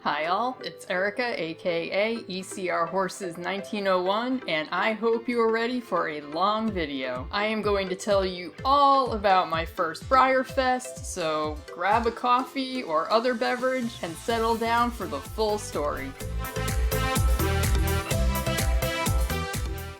Hi all, it's Erica aka ECR Horses 1901 and I hope you are ready for a long video. I am going to tell you all about my first Breyerfest, so grab a coffee or other beverage and settle down for the full story.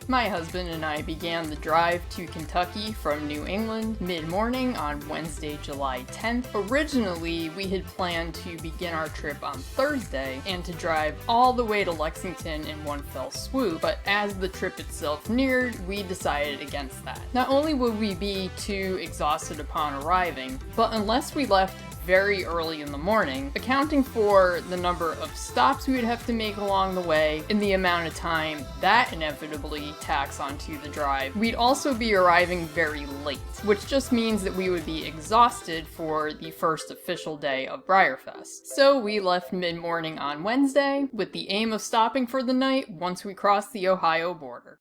My husband and I began the drive to Kentucky from New England mid-morning on Wednesday, July 10th. Originally, we had planned to begin our trip on Thursday and to drive all the way to Lexington in one fell swoop, but as the trip itself neared, we decided against that. Not only would we be too exhausted upon arriving, but unless we left very early in the morning, accounting for the number of stops we would have to make along the way and the amount of time that inevitably tacks onto the drive, we'd also be arriving very late, which just means that we would be exhausted for the first official day of Breyerfest. So we left mid-morning on Wednesday with the aim of stopping for the night once we crossed the Ohio border.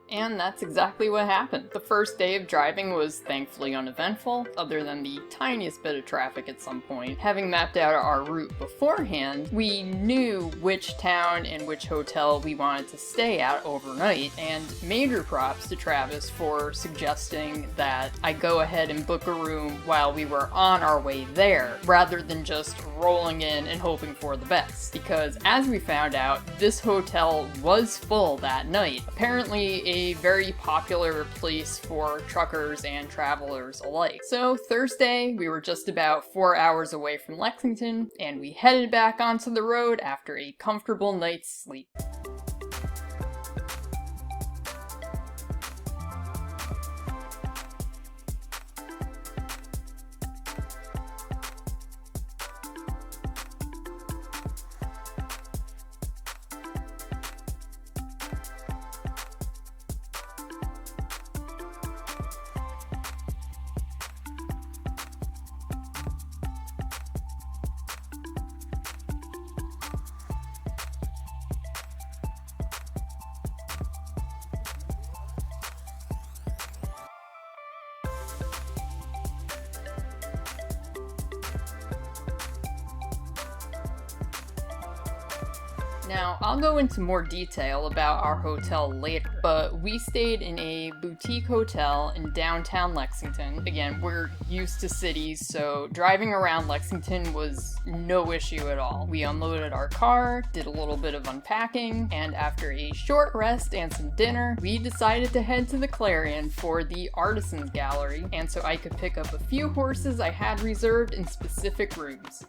And that's exactly what happened. The first day of driving was thankfully uneventful, other than the tiniest bit of traffic at some point. Having mapped out our route beforehand, we knew which town and which hotel we wanted to stay at overnight, and major props to Travis for suggesting that I go ahead and book a room while we were on our way there, rather than just rolling in and hoping for the best. Because as we found out, this hotel was full that night. Apparently a very popular place for truckers and travelers alike. So Thursday, we were just about 4 hours away from Lexington, and we headed back onto the road after a comfortable night's sleep. Now, I'll go into more detail about our hotel later, but we stayed in a boutique hotel in downtown Lexington. Again, we're used to cities, so driving around Lexington was no issue at all. We unloaded our car, did a little bit of unpacking, and after a short rest and some dinner, we decided to head to the Clarion for the Artisans Gallery, and so I could pick up a few horses I had reserved in specific rooms.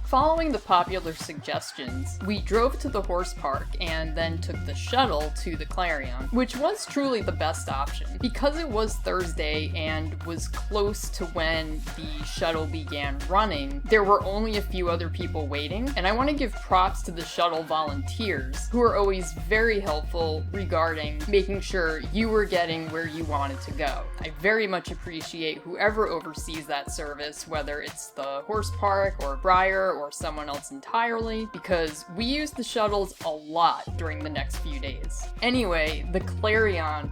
Following the popular suggestions, we drove to the horse park and then took the shuttle to the Clarion, which was truly the best option. Because it was Thursday and was close to when the shuttle began running, there were only a few other people waiting, and I want to give props to the shuttle volunteers, who are always very helpful regarding making sure you were getting where you wanted to go. I very much appreciate whoever oversees that service, whether it's the horse park or Breyer or someone else entirely, because we used the shuttles a lot during the next few days. Anyway, the Clarion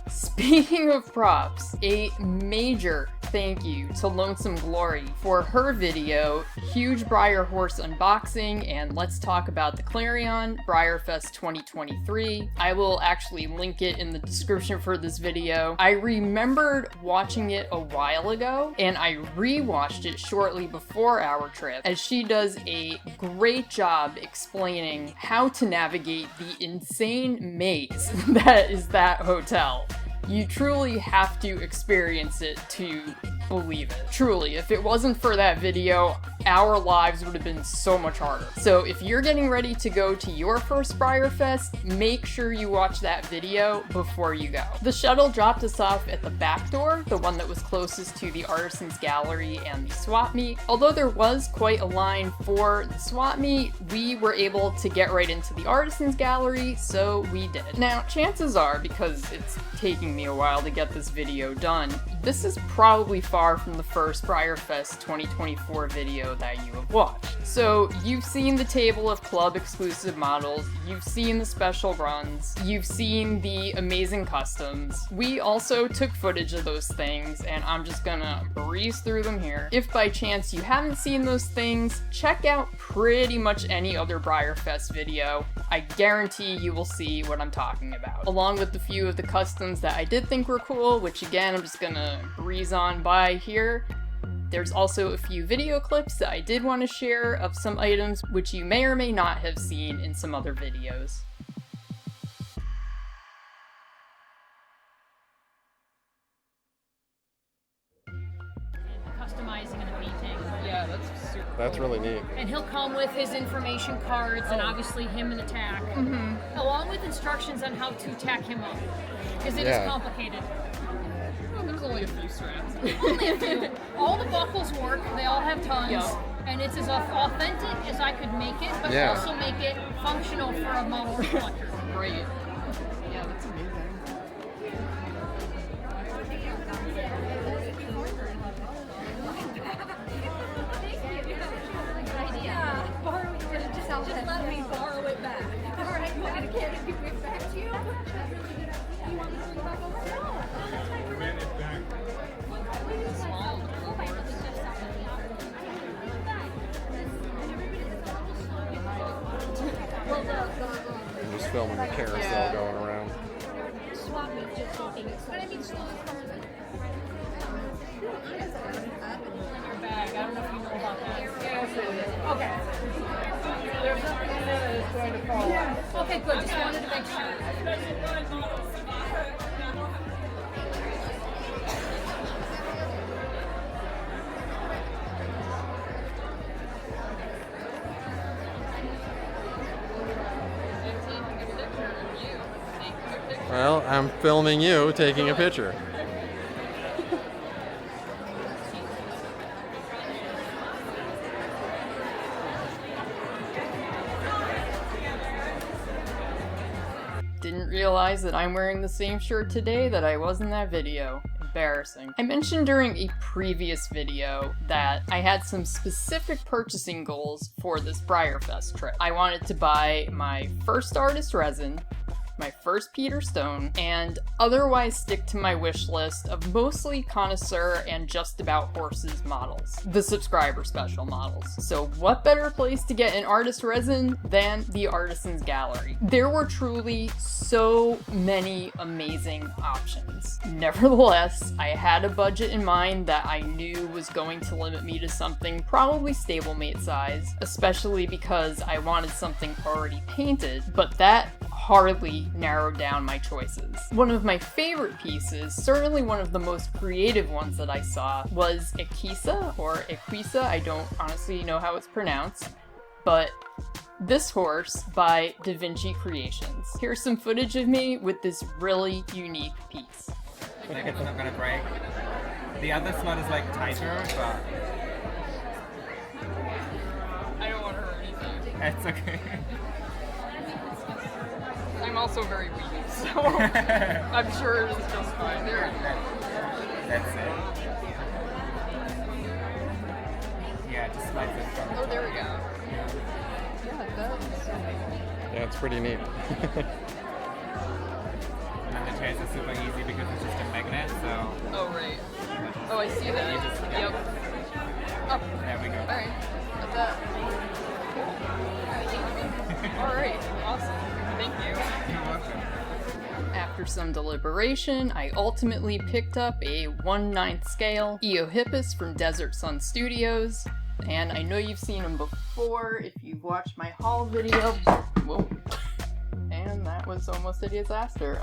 Speaking of props, a major thank you to Lonesome Glory for her video, Huge Breyer Horse Unboxing, and let's talk about the Clarion Breyerfest 2023. I will actually link it in the description for this video. I remembered watching it a while ago, and I rewatched it shortly before our trip, as she does a great job explaining how to navigate the insane maze that is that hotel. You truly have to experience it to believe it. Truly, if it wasn't for that video, our lives would have been so much harder. So if you're getting ready to go to your first Breyerfest, make sure you watch that video before you go. The shuttle dropped us off at the back door, the one that was closest to the Artisans Gallery and the swap meet. Although there was quite a line for the swap meet, we were able to get right into the Artisans Gallery, so we did. Now, chances are, because it's taking me a while to get this video done, this is probably far from the first Breyerfest 2024 video that you have watched. So you've seen the table of club exclusive models, you've seen the special runs, you've seen the amazing customs. We also took footage of those things, and I'm just gonna breeze through them here. If by chance you haven't seen those things, check out pretty much any other Breyerfest video. I guarantee you will see what I'm talking about. Along with a few of the customs that I did think were cool, which again, I'm just gonna breeze on by here. There's also a few video clips that I did want to share of some items which you may or may not have seen in some other videos. Customizing and the painting. Yeah, that's super cool. That's really neat. And he'll come with his information cards and obviously him and the tack, along with instructions on how to tack him up, because it is complicated. There's only a few straps. Only a few. All the buckles work. They all have tons. Yep. And it's as authentic as I could make it, but also make it functional for a model collector. Great. Yeah, that's amazing. Just let me borrow it back. All right, I'm going to get it. Give it back to you. You want me to bring it back over? No. I'm just filming the carousel going around. Swap me just looking. But I mean, slow In your bag. I don't know if you know about that. Okay. There's nothing in there that is going to fall out. Okay, good. Just wanted to make sure. Well, I'm filming you taking a picture. Didn't realize that I'm wearing the same shirt today that I was in that video. Embarrassing. I mentioned during a previous video that I had some specific purchasing goals for this Breyerfest trip. I wanted to buy my first artist resin, my first Peter Stone, and otherwise stick to my wish list of mostly connoisseur and just about horses models, the subscriber special models. So what better place to get an artist resin than the Artisans Gallery? There were truly so many amazing options. Nevertheless, I had a budget in mind that I knew was going to limit me to something probably stablemate size, especially because I wanted something already painted, but that hardly narrowed down my choices. One of my favorite pieces, certainly one of the most creative ones that I saw, was Equisa, or Equisa, I don't honestly know how it's pronounced, but this horse by Da Vinci Creations. Here's some footage of me with this really unique piece. I think it's not gonna break. The other slot is like tighter, but I don't want to hurt anything. it's okay. I'm also very weak, so I'm sure it's just fine. There we go. That's it. Yeah, just slides it from Oh, there we go. Yeah, it does. Yeah, it's pretty neat. and then the case is super easy because it's just a magnet, so... Oh, right. Oh, I see that. Yep. Oh. There we go. Alright. Got that. Alright. Awesome. Thank you. You're welcome. After some deliberation, I ultimately picked up a 1/9 scale Eohippus from Desert Sun Studios, and I know you've seen him before if you've watched my haul video. Whoa. And that was almost a disaster.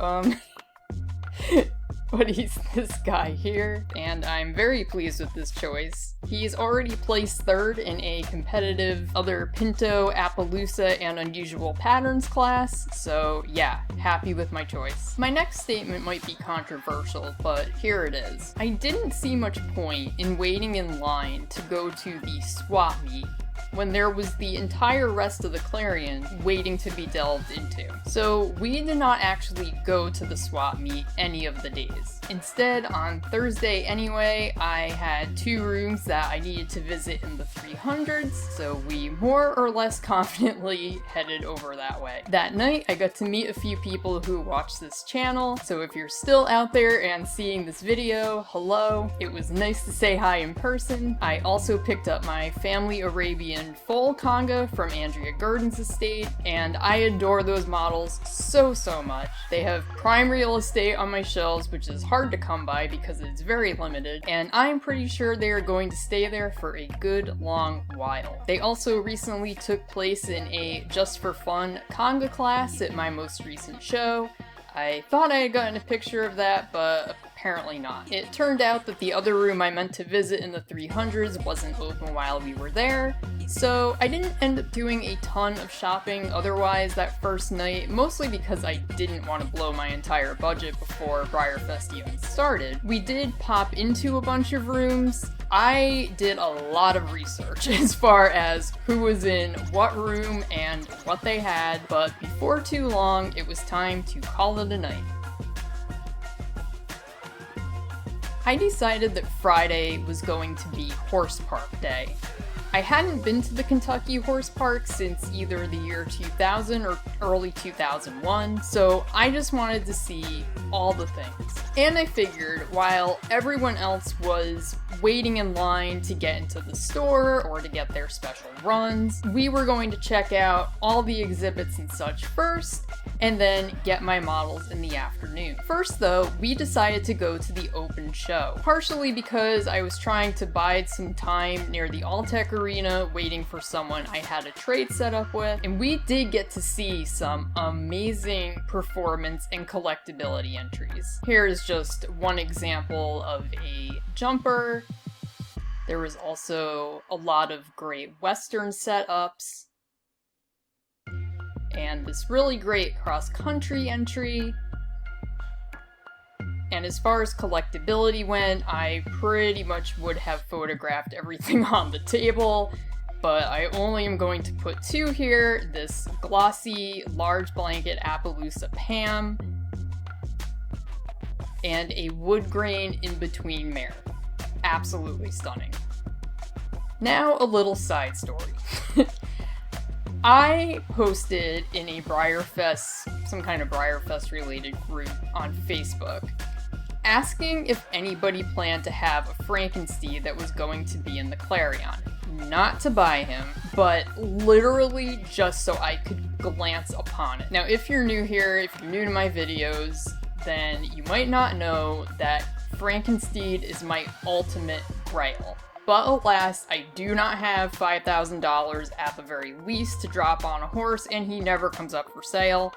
But he's this guy here, and I'm very pleased with this choice. He's already placed third in a competitive other Pinto, Appaloosa, and Unusual Patterns class, so yeah, happy with my choice. My next statement might be controversial, but here it is. I didn't see much point in waiting in line to go to the swap meet when there was the entire rest of the Clarion waiting to be delved into. So we did not actually go to the swap meet any of the days. Instead, on Thursday anyway, I had 2 rooms that I needed to visit in the 300s, so we more or less confidently headed over that way. That night, I got to meet a few people who watch this channel, so if you're still out there and seeing this video, hello. It was nice to say hi in person. I also picked up my Family Arabian full conga from Andrea Gurdon's estate, and I adore those models so much. They have prime real estate on my shelves, which is hard to come by because it's very limited, and I'm pretty sure they are going to stay there for a good long while. They also recently took place in a just for fun conga class at my most recent show. I thought I had gotten a picture of that, but apparently not. It turned out that the other room I meant to visit in the 300s wasn't open while we were there, so I didn't end up doing a ton of shopping otherwise that first night, mostly because I didn't want to blow my entire budget before Breyerfest even started. We did pop into a bunch of rooms. I did a lot of research as far as who was in what room and what they had, but before too long, it was time to call it a night. I decided that Friday was going to be horse park day. I hadn't been to the Kentucky horse park since either the year 2000 or early 2001, so I just wanted to see all the things. And I figured while everyone else was waiting in line to get into the store or to get their special runs, we were going to check out all the exhibits and such first, and then get my models in the afternoon. First though, we decided to go to the open show, partially because I was trying to bide some time near the Alltech Arena waiting for someone I had a trade set up with, and we did get to see some amazing performance and collectability entries. Here's just one example of a jumper. There was also a lot of great Western setups, and this really great cross-country entry. And as far as collectability went, I pretty much would have photographed everything on the table, but I only am going to put 2 here. This glossy, large blanket Appaloosa Pam, and a wood grain in-between mare. Absolutely stunning. Now a little side story. I posted in a Breyerfest, some kind of Breyerfest related group on Facebook, asking if anybody planned to have a Frankensteed that was going to be in the Clarion. Not to buy him, but literally just so I could glance upon it. Now, if you're new here, if you're new to my videos, then you might not know that Frankensteed is my ultimate grail. But alas, I do not have $5,000 at the very least to drop on a horse, and he never comes up for sale.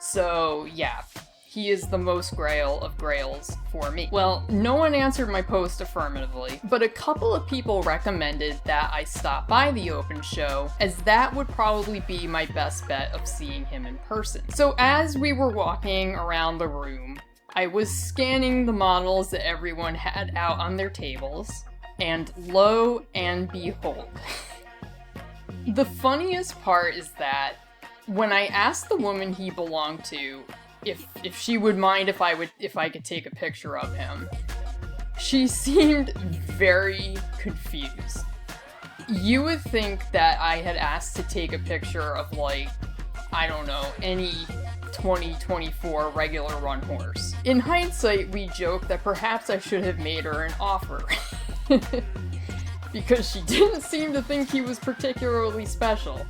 So yeah, he is the most grail of grails for me. Well, no one answered my post affirmatively, but a couple of people recommended that I stop by the open show, as that would probably be my best bet of seeing him in person. So as we were walking around the room, I was scanning the models that everyone had out on their tables, and lo and behold. The funniest part is that when I asked the woman he belonged to if she would mind if I could take a picture of him, she seemed very confused. You would think that I had asked to take a picture of, like, I don't know, any 2024 regular run horse. In hindsight, we joke that perhaps I should have made her an offer. Because she didn't seem to think he was particularly special.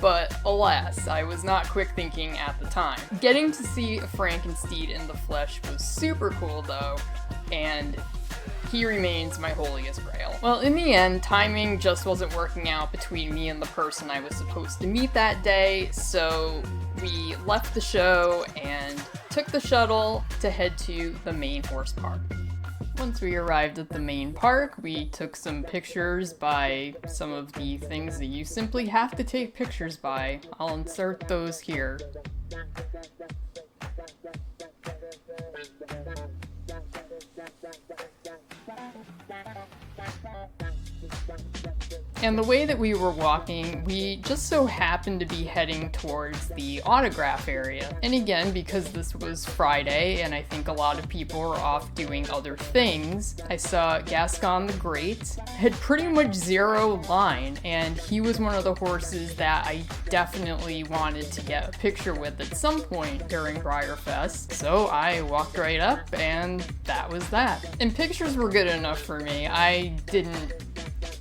But alas, I was not quick thinking at the time. Getting to see a Frankensteed in the flesh was super cool though, and he remains my holiest grail. Well, in the end, timing just wasn't working out between me and the person I was supposed to meet that day, so we left the show and took the shuttle to head to the main horse park. Once we arrived at the main park, we took some pictures by some of the things that you simply have to take pictures by. I'll insert those here. And the way that we were walking, we just so happened to be heading towards the autograph area. And again, because this was Friday and I think a lot of people were off doing other things, I saw Gascon the Great had pretty much zero line, and he was one of the horses that I definitely wanted to get a picture with at some point during Breyerfest. So I walked right up and that was that. And pictures were good enough for me. I didn't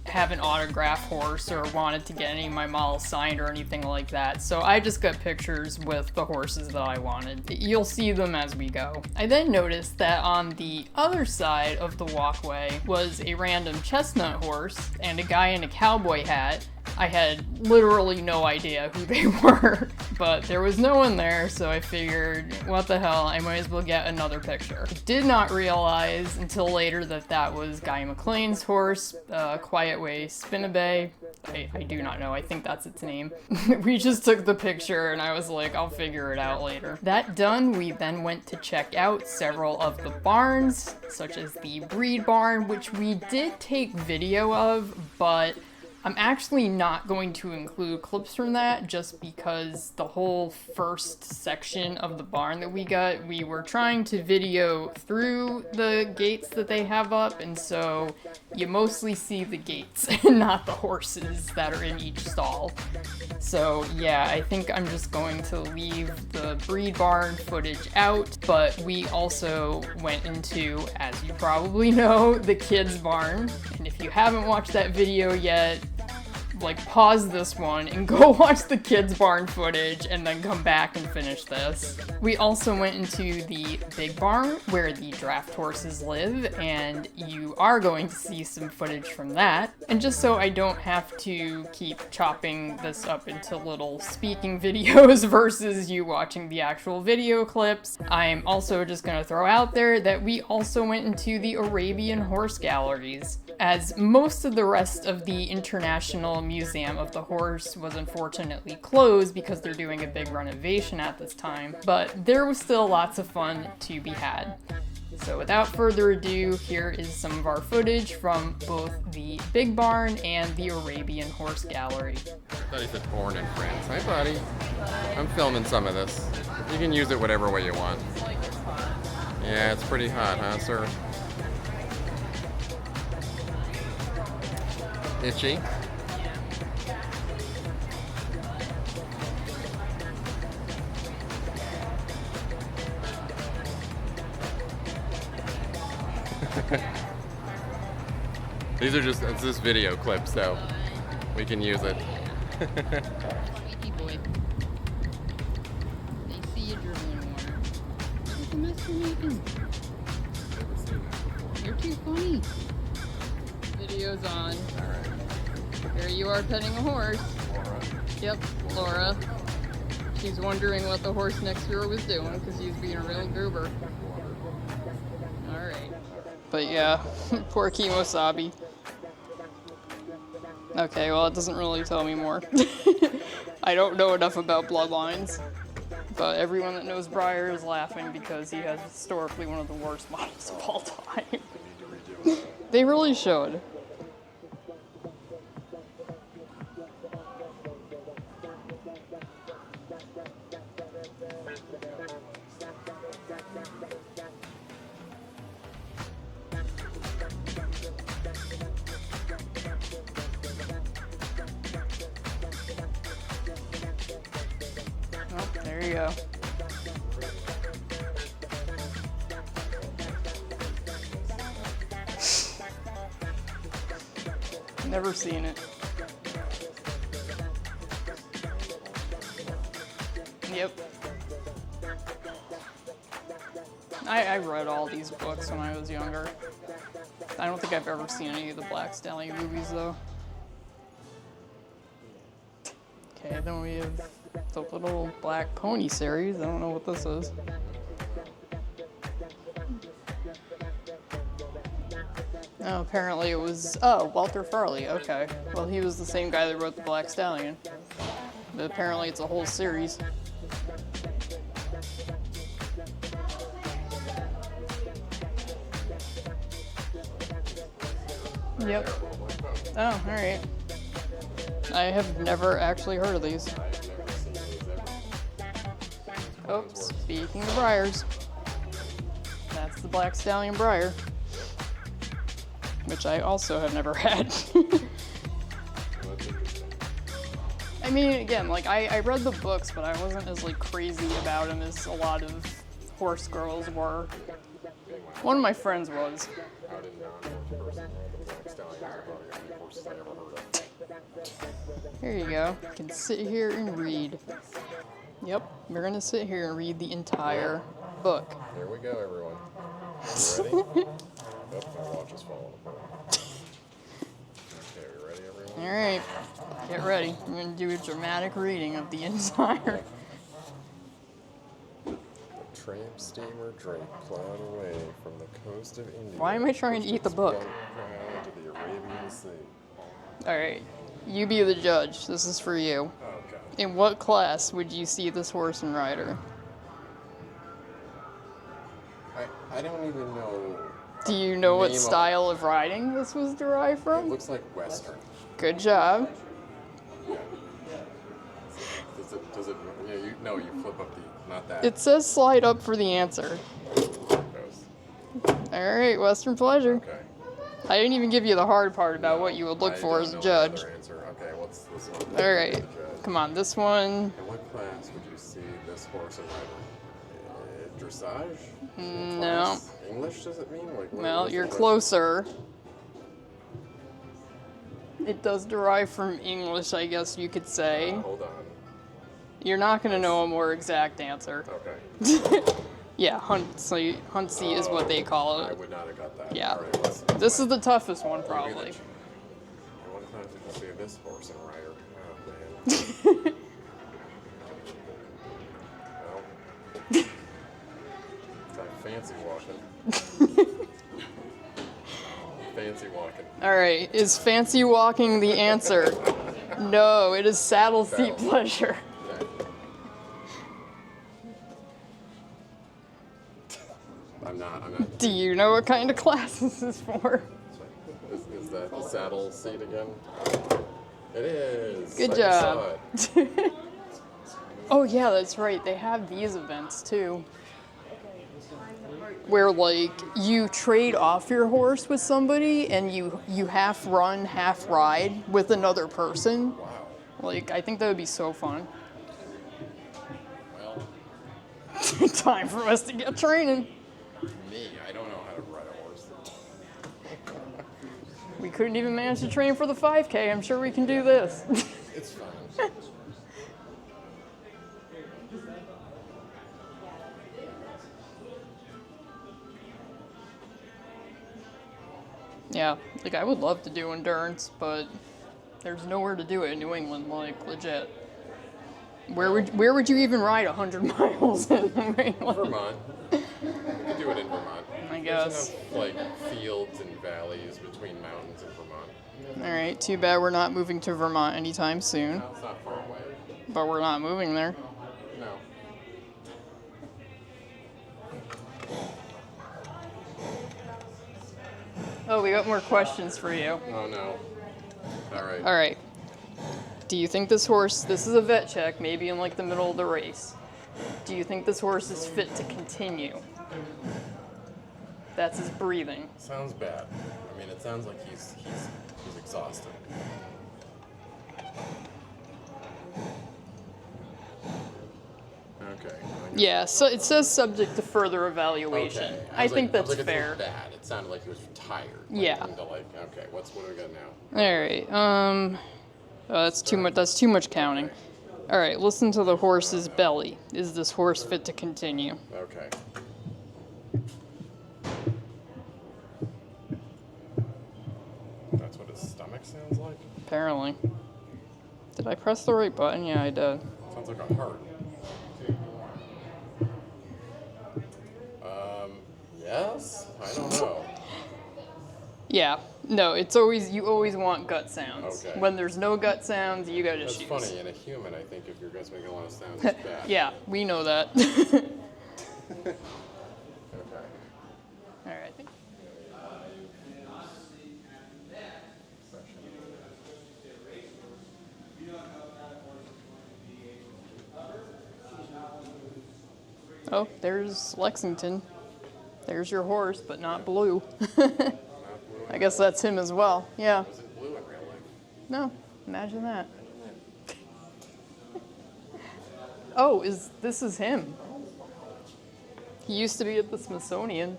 have an autograph horse or wanted to get any of my models signed or anything like that, so I just got pictures with the horses that I wanted. You'll see them as we go. I then noticed that on the other side of the walkway was a random chestnut horse and a guy in a cowboy hat. I had literally no idea who they were, but there was no one there, so I figured, what the hell, I might as well get another picture. I did not realize until later that that was Guy McLean's horse, Quiet Way Spinabay. I do not know, I think that's its name. We just took the picture and I was like, I'll figure it out later. That done, we then went to check out several of the barns, such as the breed barn, which we did take video of, but I'm actually not going to include clips from that just because the whole first section of the barn that we got, we were trying to video through the gates that they have up, and so you mostly see the gates and not the horses that are in each stall. So yeah, I think I'm just going to leave the breed barn footage out, but we also went into, as you probably know, the kids barn, and if you haven't watched that video yet, like, pause this one and go watch the kids barn footage and then come back and finish this. We also went into the big barn where the draft horses live, and you are going to see some footage from that. And just so I don't have to keep chopping this up into little speaking videos versus you watching the actual video clips, I'm also just gonna throw out there that we also went into the Arabian horse galleries, as most of the rest of the International Museum of the Horse was unfortunately closed because they're doing a big renovation at this time, but there was still lots of fun to be had. So without further ado, here is some of our footage from both the Big Barn and the Arabian Horse Gallery. I thought he said born in France. Hi, buddy. I'm filming some of this. You can use it whatever way you want. Yeah, it's pretty hot, huh, sir? Itchy? These are just, it's this video clip, so we can use it. Sweetie boy. They see you dribbling water. What the mess are you making? You're too funny. Video's on. Alright. Here you are petting a horse. Laura. Yep, Laura. She's wondering what the horse next to her was doing because he's being a real goober. Alright. But yeah, poor Kimosabi. Okay, well, it doesn't really tell me more. I don't know enough about bloodlines, but everyone that knows Breyer is laughing because he has historically one of the worst models of all time. They really should. Oh, there you go. Never seen it. Yep. I read all these books when I was younger. I don't think I've ever seen any of the Black Stallion movies, though. Okay, then we have the Little Black Pony series. I don't know what this is. Oh, apparently it was... Oh, Walter Farley. Okay. Well, he was the same guy that wrote the Black Stallion. But apparently it's a whole series. Yep. Oh, alright. I have never actually heard of these. Oh, speaking of Breyers. That's the Black Stallion Breyer. Which I also have never had. I mean, again, like, I read the books, but I wasn't as, like, crazy about them as a lot of horse girls were. One of my friends was. Here you go. You can sit here and read. Yep, we're gonna sit here and read the entire book. Here we go, everyone. You ready? Oh, my watch is falling apart. Okay, you ready, everyone? Alright, get ready. I'm gonna do a dramatic reading of the entire. The tramp steamer Drake plowed away from the coast of India. Why am I trying to eat the book? To the Arabian Sea. Alright, you be the judge. This is for you. Okay. In what class would you see this horse and rider? I don't even know. Do you know what Name of- style of riding this was derived It from? looks like Western. Good job. Yeah. Does it, yeah, you flip up not that. It says slide up for the answer. Alright, Western pleasure. Okay. I didn't even give you the hard part about what you would look for as a judge. Okay, what's this one? Alright, come on, this one. In what class would you see this horse and rider? Dressage? No. Class? English, does it mean? Like, Well, you're closer. It does derive from English, I guess you could say. Hold on. You're not going to know a more exact answer. Okay. Yeah, Huntsy is what they call I it. would not have got that. Yeah. All right, This is the toughest one, probably. In what class did you see this horse and rider? Oh, man. Well, try fancy walking. Fancy walking. Alright, is fancy walking the answer? No, it is saddle seat pleasure. Okay. I'm not. Do you know what kind of class this is for? Is that the saddle seat again? It is. Good I job. saw it. Oh yeah, that's right. They have these events too. Where like you trade off your horse with somebody and you half run, half ride with another person. Wow. Like I think that would be so fun. Well, Time for us to get training. me, I don't know how to ride a horse. We couldn't even manage to train for the 5K. I'm sure we can do this. It's fine. Yeah, like I would love to do endurance, but there's nowhere to do it in New England, like legit. Where would you even ride 100 miles in New England? Vermont. You could do it in Vermont. I guess. There's enough, like, fields and valleys between mountains in Vermont. All right, too bad we're not moving to Vermont anytime soon, No, it's not far away. but we're not moving there. No. Oh, we got more questions for you. Oh, no. All right. All right. Do you think this is a vet check, maybe in like the middle of the race. Do you think this horse is fit to continue? That's his breathing. Sounds bad. I mean, it sounds like he's exhausted. Okay. Yeah, so it says subject to further evaluation. Okay. I think that's it's fair. Bad. It sounded like he was tired. Yeah. Okay, what do we got now? Alright, that's too much. That's too much counting. Alright, listen to the horse's belly. Is this horse fit to continue? Okay. That's what his stomach sounds like? Apparently. Did I press the right button? Yeah, I did. Sounds like a heart. Yes? I don't know. Yeah. No, it's always, you always want gut sounds. Okay. When there's no gut sounds, you gotta That's choose. funny. In a human, I think if your gut's making a lot of sounds, it's bad. Yeah, we know that. Okay. Alright, I think. Oh, there's Lexington. There's your horse, but not blue. I guess that's him as well. Yeah. Is it blue in real life? No, imagine that. Oh, this is him. He used to be at the Smithsonian.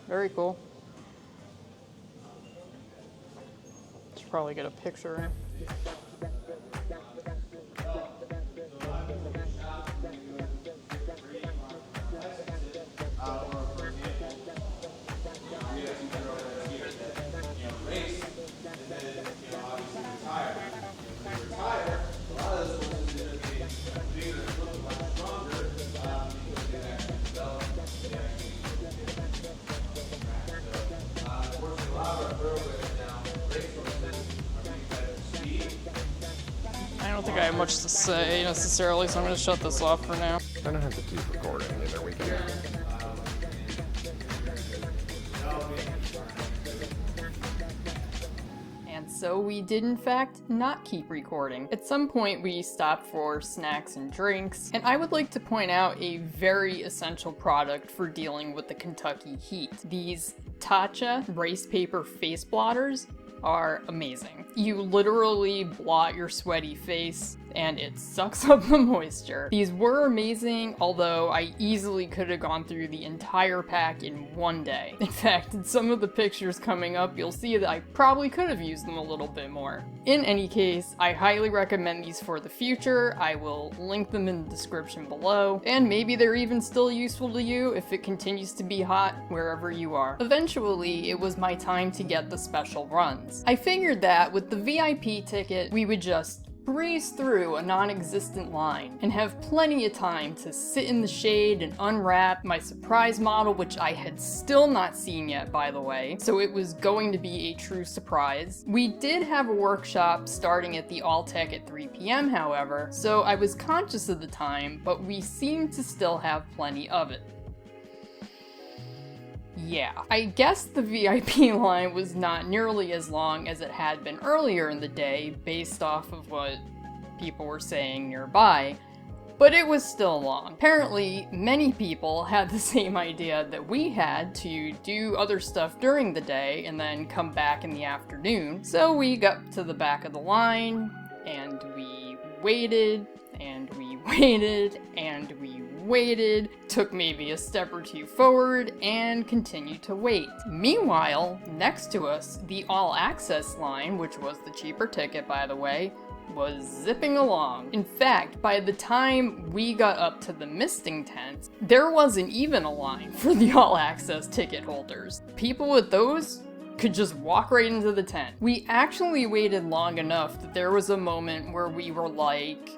Very cool. Should probably get a picture. I don't think I have much to say necessarily, so I'm going to shut this off for now. I don't have to keep recording either. We can. And so we did in fact not keep recording. At some point we stopped for snacks and drinks, and I would like to point out a very essential product for dealing with the Kentucky heat. These Tatcha rice paper face blotters are amazing. You literally blot your sweaty face and it sucks up the moisture. These were amazing, although I easily could have gone through the entire pack in one day. In fact, in some of the pictures coming up, you'll see that I probably could have used them a little bit more. In any case, I highly recommend these for the future. I will link them in the description below, and maybe they're even still useful to you if it continues to be hot wherever you are. Eventually, it was my time to get the special runs. I figured that with the VIP ticket, we would just breeze through a non-existent line and have plenty of time to sit in the shade and unwrap my surprise model, which I had still not seen yet, by the way, so it was going to be a true surprise. We did have a workshop starting at the Alltech at 3 p.m. however, so I was conscious of the time, but we seemed to still have plenty of it. Yeah, I guess the VIP line was not nearly as long as it had been earlier in the day based off of what people were saying nearby, but it was still long. Apparently, many people had the same idea that we had to do other stuff during the day and then come back in the afternoon, so we got to the back of the line, and we waited, and we waited, and we waited, took maybe a step or two forward, and continued to wait. Meanwhile, next to us, the All Access line, which was the cheaper ticket by the way, was zipping along. In fact, by the time we got up to the misting tents, there wasn't even a line for the All Access ticket holders. People with those could just walk right into the tent. We actually waited long enough that there was a moment where we were like,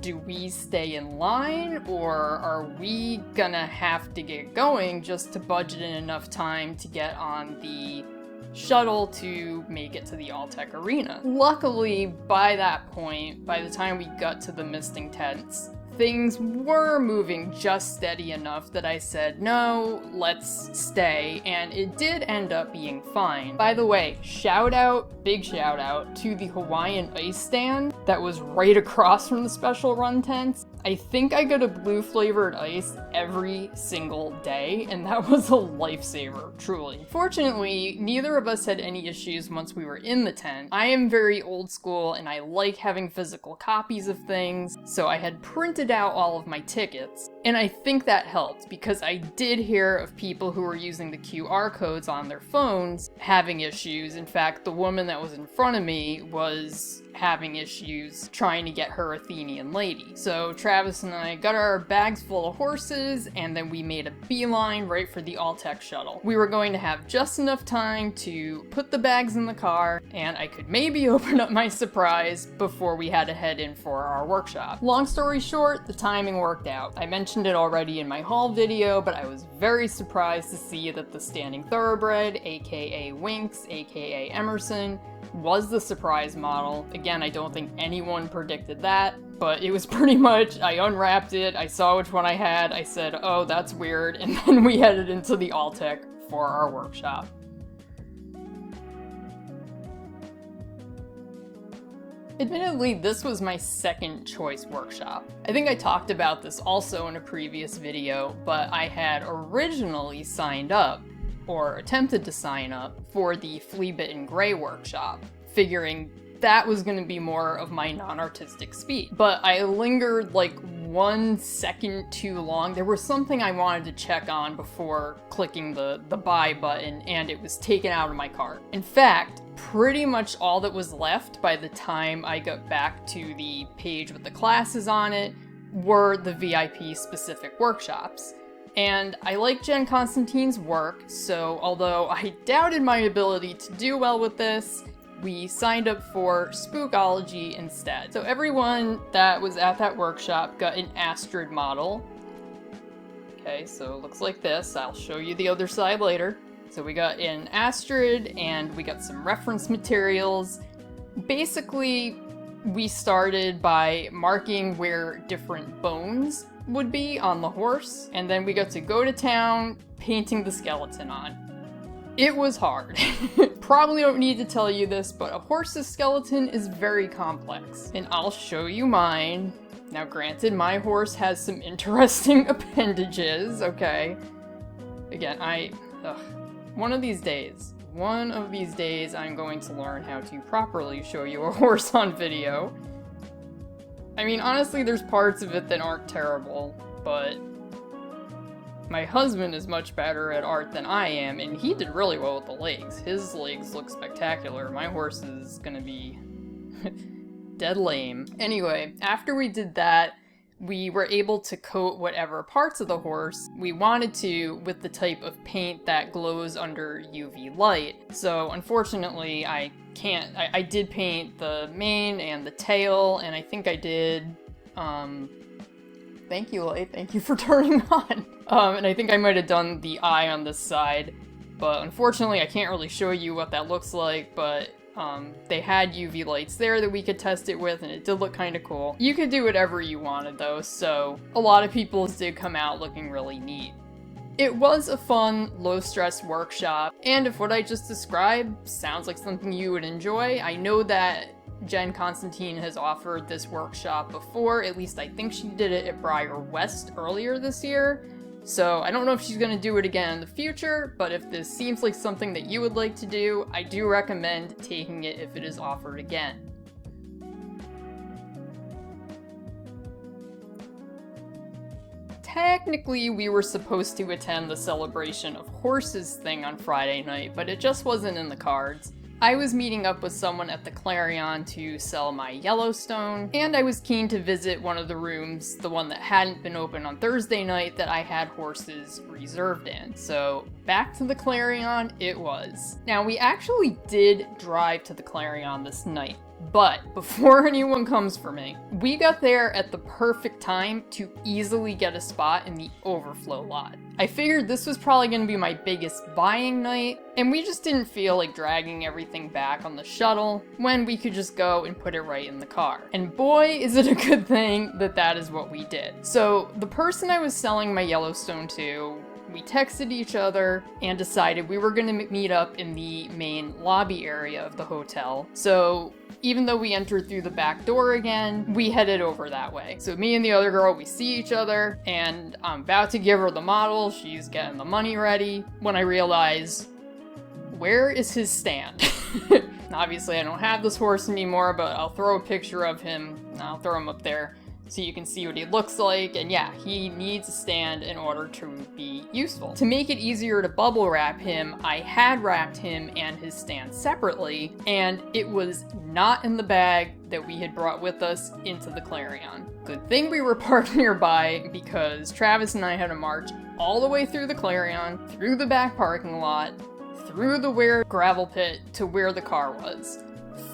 do we stay in line, or are we gonna have to get going just to budget in enough time to get on the shuttle to make it to the Alltech Arena? Luckily, by that point, by the time we got to the misting tents, things were moving just steady enough that I said, no, let's stay, and it did end up being fine. By the way, big shout out to the Hawaiian ice stand that was right across from the special run tents. I think I got a blue flavored ice every single day, and that was a lifesaver, truly. Fortunately, neither of us had any issues once we were in the tent. I am very old school and I like having physical copies of things, so I had printed out all of my tickets. And I think that helped because I did hear of people who were using the QR codes on their phones having issues. In fact, the woman that was in front of me was having issues trying to get her Athenian lady. So Travis and I got our bags full of horses, and then we made a beeline right for the All-Tech shuttle. We were going to have just enough time to put the bags in the car, and I could maybe open up my surprise before we had to head in for our workshop. Long story short, the timing worked out. I mentioned it already in my haul video, but I was very surprised to see that the Standing Thoroughbred, aka Winx, aka Emerson, was the surprise model. Again, I don't think anyone predicted that, but it was pretty much, I unwrapped it, I saw which one I had, I said, oh, that's weird, and then we headed into the All-Tech for our workshop. Admittedly, this was my second choice workshop. I think I talked about this also in a previous video, but I had originally signed up, or attempted to sign up, for the Flea Bitten Gray workshop, figuring that was going to be more of my non-artistic speed. But I lingered like 1 second too long. There was something I wanted to check on before clicking the buy button, and it was taken out of my cart. In fact, pretty much all that was left by the time I got back to the page with the classes on it were the VIP specific workshops. And I like Jen Constantine's work, so although I doubted my ability to do well with this, we signed up for Spookology instead. So everyone that was at that workshop got an Astrid model. Okay, so it looks like this. I'll show you the other side later. So we got an Astrid, and we got some reference materials. Basically, we started by marking where different bones would be on the horse, and then we got to go to town painting the skeleton on. It was hard. Probably don't need to tell you this, but a horse's skeleton is very complex, and I'll show you mine. Now granted, my horse has some interesting appendages, okay? Again, one of these days, I'm going to learn how to properly show you a horse on video. I mean, honestly, there's parts of it that aren't terrible, but my husband is much better at art than I am, and he did really well with the legs. His legs look spectacular. My horse is gonna be dead lame. Anyway, after we did that, we were able to coat whatever parts of the horse we wanted to with the type of paint that glows under UV light. So unfortunately, I did paint the mane and the tail, and I think I did, thank you, light, thank you for turning on. And I think I might have done the eye on this side, but unfortunately I can't really show you what that looks like, but they had UV lights there that we could test it with, and it did look kind of cool. You could do whatever you wanted though, so a lot of people's did come out looking really neat. It was a fun, low-stress workshop, and if what I just described sounds like something you would enjoy, I know that Jen Constantine has offered this workshop before. At least I think she did it at Breyerfest earlier this year. So I don't know if she's going to do it again in the future, but if this seems like something that you would like to do, I do recommend taking it if it is offered again. Technically, we were supposed to attend the Celebration of Horses thing on Friday night, but it just wasn't in the cards. I was meeting up with someone at the Clarion to sell my Yellowstone, and I was keen to visit one of the rooms, the one that hadn't been open on Thursday night that I had horses reserved in. So back to the Clarion it was. Now we actually did drive to the Clarion this night, but before anyone comes for me, we got there at the perfect time to easily get a spot in the overflow lot. I figured this was probably going to be my biggest buying night, and we just didn't feel like dragging everything back on the shuttle when we could just go and put it right in the car. And boy, is it a good thing that that is what we did. So the person I was selling my Yellowstone to we texted each other and decided we were gonna meet up in the main lobby area of the hotel. So even though we entered through the back door again, we headed over that way. So me and the other girl, we see each other, and I'm about to give her the model. She's getting the money ready when I realize, where is his stand? Obviously, I don't have this horse anymore, but I'll throw a picture of him. I'll throw him up there so you can see what he looks like. And yeah, he needs a stand in order to be useful. To make it easier to bubble wrap him, I had wrapped him and his stand separately, and it was not in the bag that we had brought with us into the Clarion. Good thing we were parked nearby, because Travis and I had to march all the way through the Clarion, through the back parking lot, through the weird gravel pit to where the car was.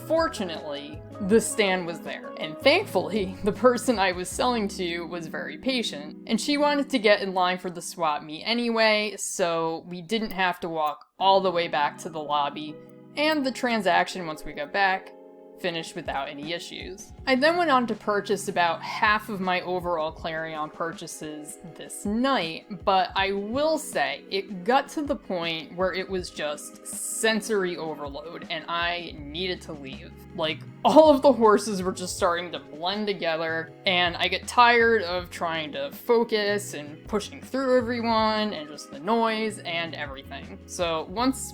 Fortunately, the stand was there, and thankfully, the person I was selling to was very patient, and she wanted to get in line for the swap meet anyway, so we didn't have to walk all the way back to the lobby, and the transaction, once we got back, finished without any issues. I then went on to purchase about half of my overall Clarion purchases this night, but I will say it got to the point where it was just sensory overload and I needed to leave. Like, all of the horses were just starting to blend together, and I get tired of trying to focus and pushing through everyone and just the noise and everything. So once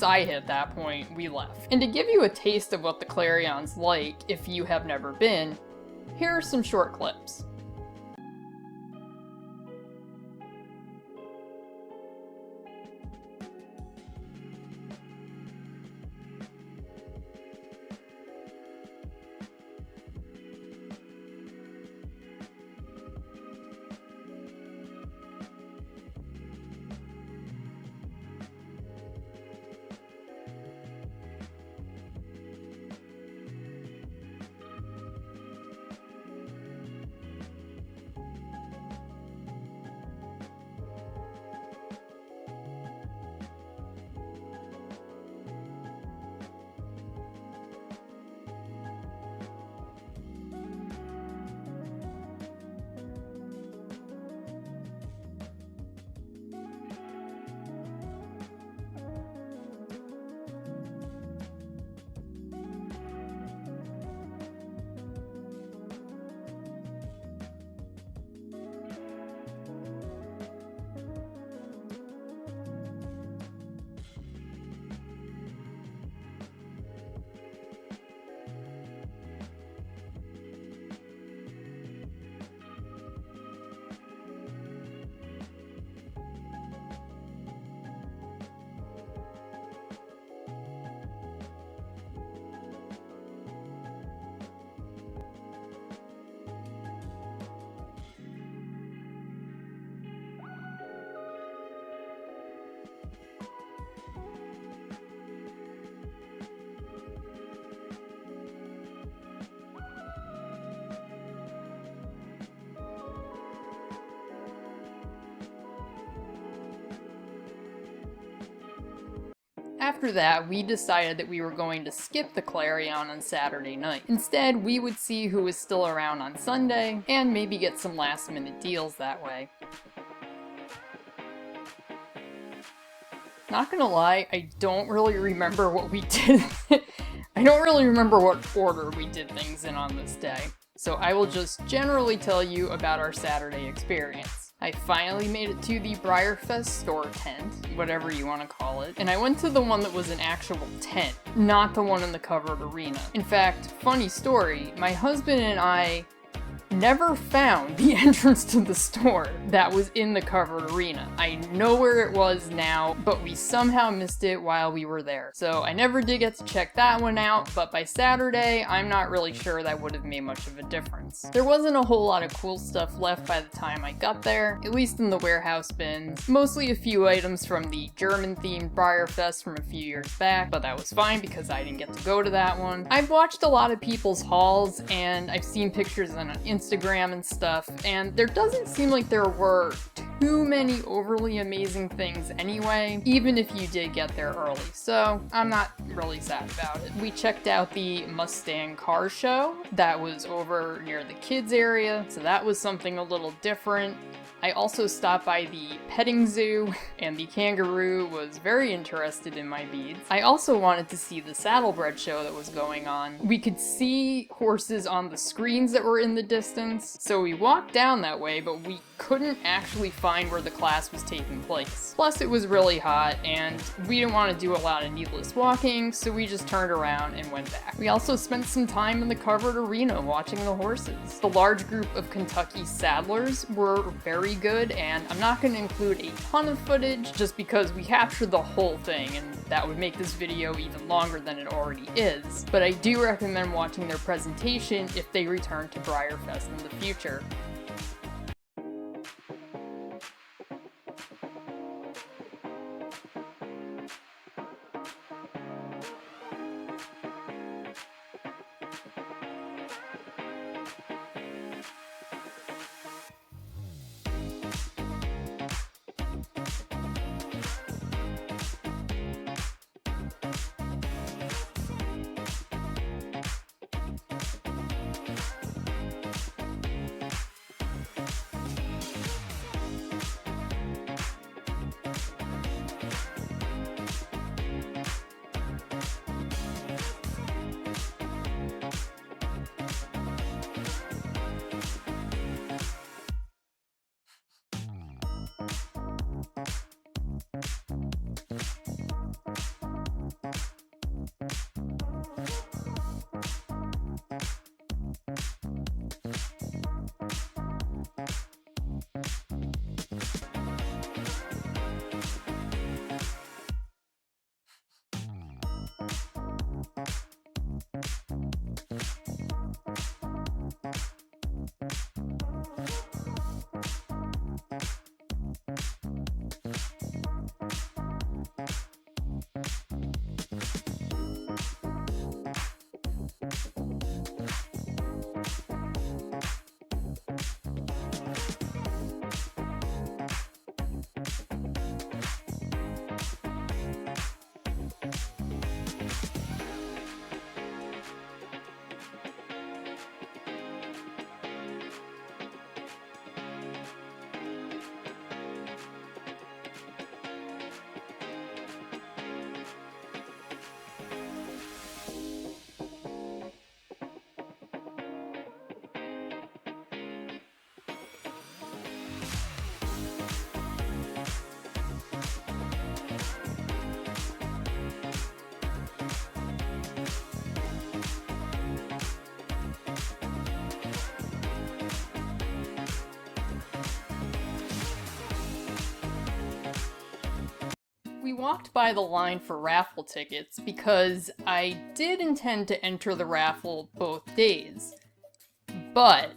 I hit that point, we left. And to give you a taste of what the Clarion's like if you have never been, here are some short clips. After that, we decided that we were going to skip the Clarion on Saturday night. Instead, we would see who was still around on Sunday, and maybe get some last minute deals that way. Not gonna lie, I don't really remember what we did. I don't really remember what order we did things in on this day. So I will just generally tell you about our Saturday experience. I finally made it to the Breyerfest store tent, whatever you want to call it, and I went to the one that was an actual tent, not the one in the covered arena. In fact, funny story, my husband and I never found the entrance to the store that was in the covered arena. I know where it was now, but we somehow missed it while we were there. So I never did get to check that one out, but by Saturday, I'm not really sure that would have made much of a difference. There wasn't a whole lot of cool stuff left by the time I got there, at least in the warehouse bins. Mostly a few items from the German-themed Breyerfest from a few years back, but that was fine because I didn't get to go to that one. I've watched a lot of people's hauls, and I've seen pictures on Instagram and stuff, and there doesn't seem like there were too many overly amazing things anyway, even if you did get there early, so I'm not really sad about it. We checked out the Mustang car show that was over near the kids area, so that was something a little different. I also stopped by the petting zoo, and the kangaroo was very interested in my beads. I also wanted to see the saddlebred show that was going on. We could see horses on the screens that were in the distance, so we walked down that way, but we couldn't actually find where the class was taking place. Plus, it was really hot, and we didn't want to do a lot of needless walking, so we just turned around and went back. We also spent some time in the covered arena watching the horses. The large group of Kentucky saddlers were very good, and I'm not going to include a ton of footage just because we captured the whole thing, and that would make this video even longer than it already is. But I do recommend watching their presentation if they return to Breyerfest in the future. We walked by the line for raffle tickets because I did intend to enter the raffle both days, but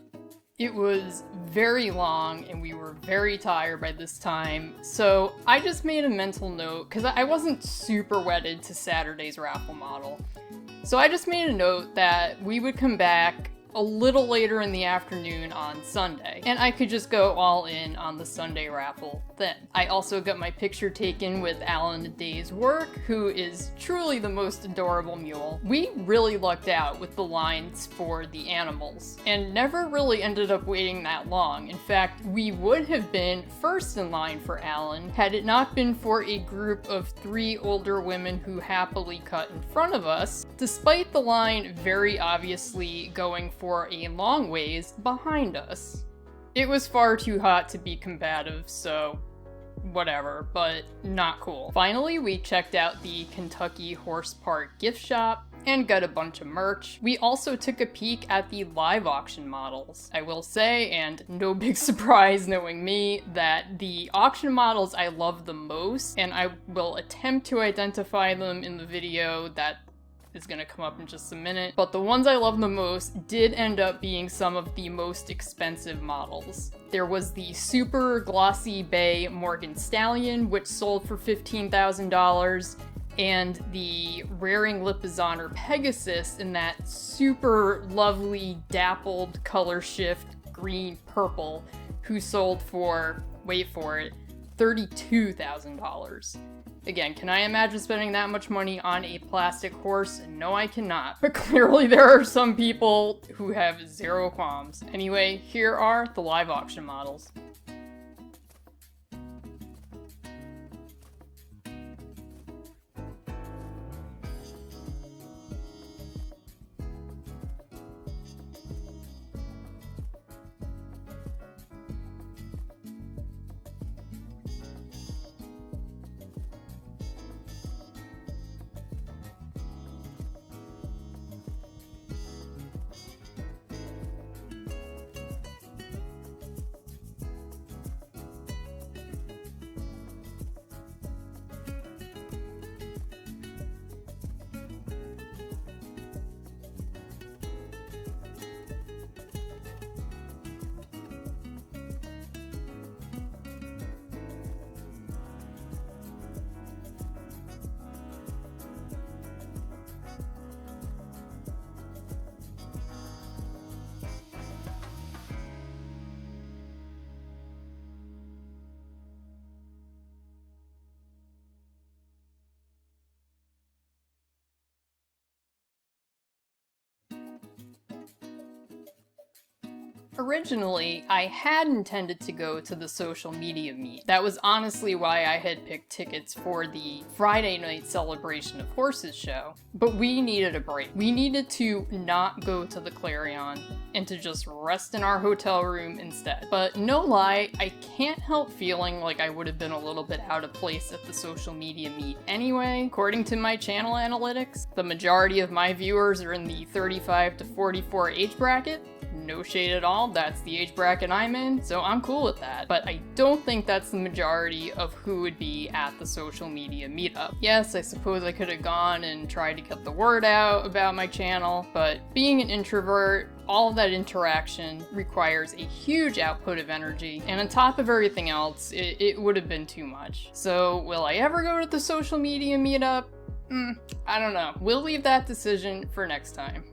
it was very long and we were very tired by this time, so I just made a mental note because I wasn't super wedded to Saturday's raffle model. So I just made a note that we would come back a little later in the afternoon on Sunday, and I could just go all in on the Sunday raffle then. I also got my picture taken with Alan a day's work, who is truly the most adorable mule. We really lucked out with the lines for the animals, and never really ended up waiting that long. In fact, we would have been first in line for Alan had it not been for a group of 3 older women who happily cut in front of us, despite the line very obviously going for a long ways behind us. It was far too hot to be combative, so whatever, but not cool. Finally, we checked out the Kentucky Horse Park gift shop and got a bunch of merch. We also took a peek at the live auction models. I will say, and no big surprise knowing me, that the auction models I love the most, and I will attempt to identify them in the video that is gonna come up in just a minute, but the ones I love the most did end up being some of the most expensive models. There was the super glossy bay Morgan Stallion, which sold for $15,000, and the Raring Lipizzaner Pegasus in that super lovely dappled color shift green purple, who sold for, wait for it, $32,000. Again, can I imagine spending that much money on a plastic horse? No, I cannot. But clearly there are some people who have zero qualms. Anyway, here are the live auction models. Originally, I had intended to go to the social media meet. That was honestly why I had picked tickets for the Friday night Celebration of Horses show. But we needed a break. We needed to not go to the Clarion and to just rest in our hotel room instead. But no lie, I can't help feeling like I would have been a little bit out of place at the social media meet anyway. According to my channel analytics, the majority of my viewers are in the 35 to 44 age bracket. No shade at all, that's the age bracket I'm in, so I'm cool with that. But I don't think that's the majority of who would be at the social media meetup. Yes, I suppose I could have gone and tried to get the word out about my channel, but being an introvert, all of that interaction requires a huge output of energy, and on top of everything else, it would have been too much. So will I ever go to the social media meetup? I don't know. We'll leave that decision for next time.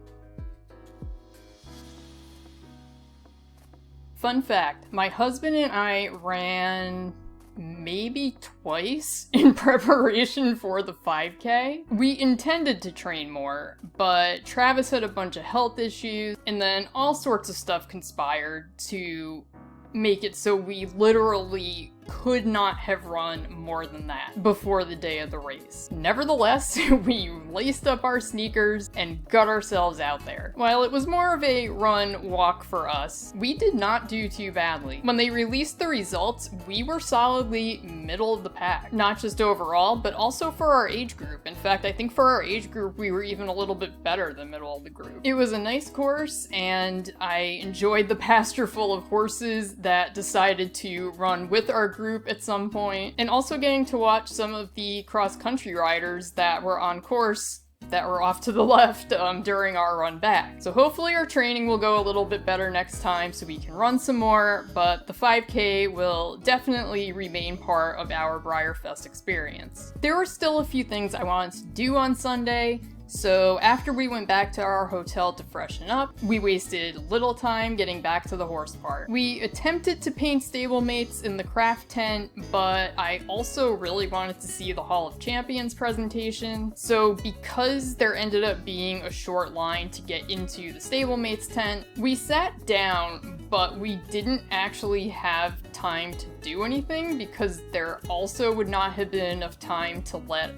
Fun fact, my husband and I ran maybe twice in preparation for the 5K. We intended to train more, but Travis had a bunch of health issues, and then all sorts of stuff conspired to make it so we literally could not have run more than that before the day of the race. Nevertheless, we laced up our sneakers and got ourselves out there. While it was more of a run-walk for us, we did not do too badly. When they released the results, we were solidly middle of the pack. Not just overall, but also for our age group. In fact, I think for our age group, we were even a little bit better than middle of the group. It was a nice course, and I enjoyed the pasture full of horses that decided to run with our group at some point, and also getting to watch some of the cross-country riders that were on course that were off to the left during our run back. So hopefully our training will go a little bit better next time so we can run some more, but the 5K will definitely remain part of our Breyerfest experience. There were still a few things I wanted to do on Sunday. So after we went back to our hotel to freshen up, we wasted little time getting back to the horse park. We attempted to paint stablemates in the craft tent, but I also really wanted to see the Hall of Champions presentation. So because there ended up being a short line to get into the stablemates tent, we sat down, but we didn't actually have time to do anything because there also would not have been enough time to let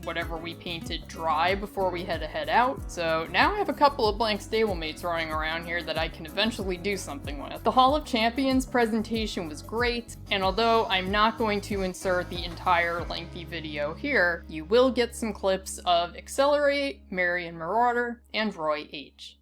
whatever we painted dry before we had to head out. So now I have a couple of blank stablemates running around here that I can eventually do something with. The Hall of Champions presentation was great, and although I'm not going to insert the entire lengthy video here, you will get some clips of Accelerate, Marion Marauder, and Roy H.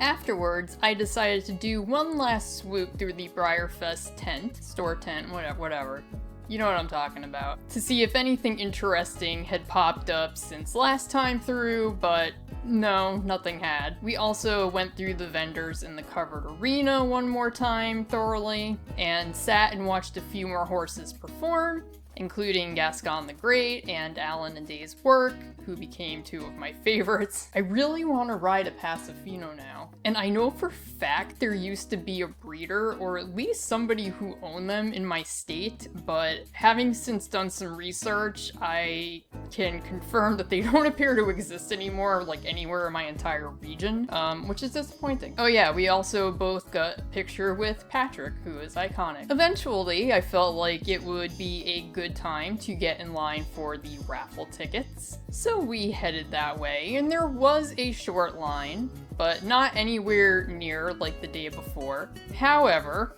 Afterwards, I decided to do one last swoop through the Breyerfest tent, store tent, whatever. You know what I'm talking about. To see if anything interesting had popped up since last time through, but no, nothing had. We also went through the vendors in the covered arena one more time thoroughly, and sat and watched a few more horses perform, including Gascon the Great and Alan and Day's Work, who became two of my favorites. I really want to ride a Pasofino now, and I know for a fact there used to be a breeder, or at least somebody who owned them in my state, but having since done some research, I can confirm that they don't appear to exist anymore, like anywhere in my entire region, which is disappointing. Oh yeah, we also both got a picture with Patrick, who is iconic. Eventually, I felt like it would be a good time to get in line for the raffle tickets. So we headed that way, and there was a short line, but not anywhere near like the day before. However,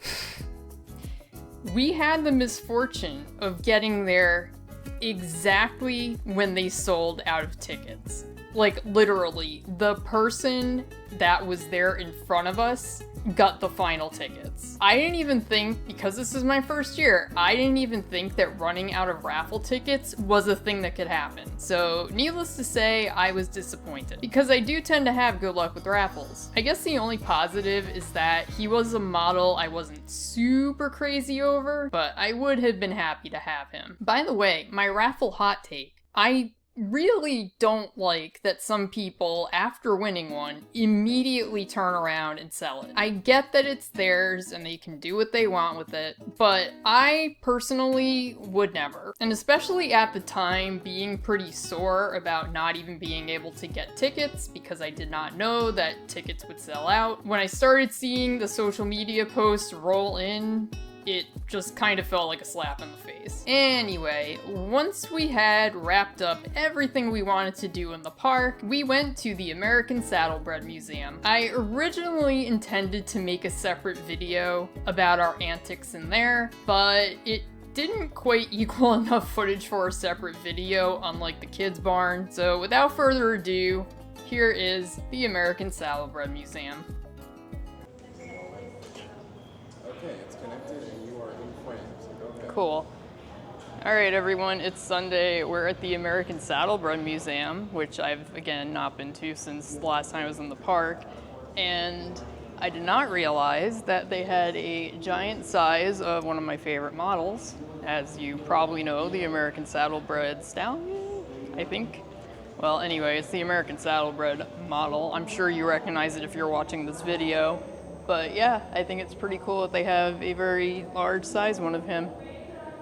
we had the misfortune of getting there exactly when they sold out of tickets. Like literally, the person that was there in front of us got the final tickets. I didn't even think, because this is my first year, I didn't even think that running out of raffle tickets was a thing that could happen. So needless to say, I was disappointed, because I do tend to have good luck with raffles. I guess the only positive is that he was a model I wasn't super crazy over, but I would have been happy to have him. By the way, my raffle hot take, I really don't like that some people, after winning one, immediately turn around and sell it. I get that it's theirs and they can do what they want with it, but I personally would never. And especially at the time, being pretty sore about not even being able to get tickets because I did not know that tickets would sell out. When I started seeing the social media posts roll in, it just kind of felt like a slap in the face. Anyway, once we had wrapped up everything we wanted to do in the park, we went to the American Saddlebred Museum. I originally intended to make a separate video about our antics in there, but it didn't quite equal enough footage for a separate video, unlike the kids' barn. So without further ado, here is the American Saddlebred Museum. Okay, it's connected and you are in frame, so go ahead. Cool. Alright everyone, it's Sunday. We're at the American Saddlebred Museum, which I've, again, not been to since the last time I was in the park. And I did not realize that they had a giant size of one of my favorite models. As you probably know, the American Saddlebred Stallion, I think. Well, anyway, it's the American Saddlebred model. I'm sure you recognize it if you're watching this video. But yeah, I think it's pretty cool that they have a very large size one of him.